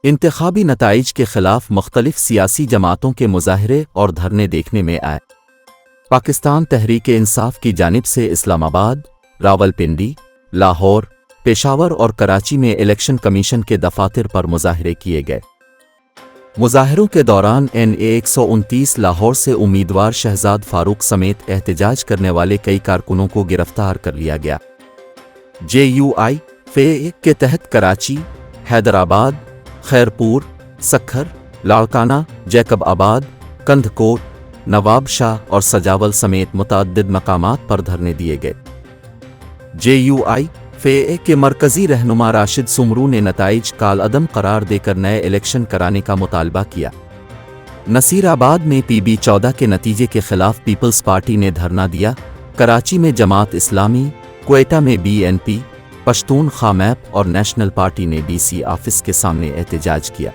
इंतखाबी नताइज के खिलाफ मुख्तलिफ सियासी जमातों के मुजाहरे और धरने देखने में आए। पाकिस्तान तहरीक-ए-इंसाफ की जानिब से इस्लामाबाद, रावलपिंडी, लाहौर, पेशावर और कराची में इलेक्शन कमीशन के दफातर पर मुजाहरे किए गए। मुजाहरों के दौरान NA 129 लाहौर से उम्मीदवार शहजाद फारूक समेत एहतजाज करने वाले कई कारकुनों को गिरफ्तार कर लिया गया। JUI FA के तहत कराची, हैदराबाद, खैरपुर, सक्खर, लाड़काना, जैकब आबाद, कंधकोट, नवाब शाह और सजावल समेत मुतअद्दिद मकामात पर धरने दिए गए। JUI FA के मरकजी रहनुमा राशिद सुमरू ने नताइज कालअदम करार देकर नए इलेक्शन कराने का मुतालबा किया। नसीराबाद में PB 14 के नतीजे के खिलाफ पीपल्स पार्टी ने धरना दिया। कराची में जमात इस्लामी, क्वेटा में BNP, पश्तून खामैप और नेशनल पार्टी ने DC ऑफिस के सामने एहतजाज किया।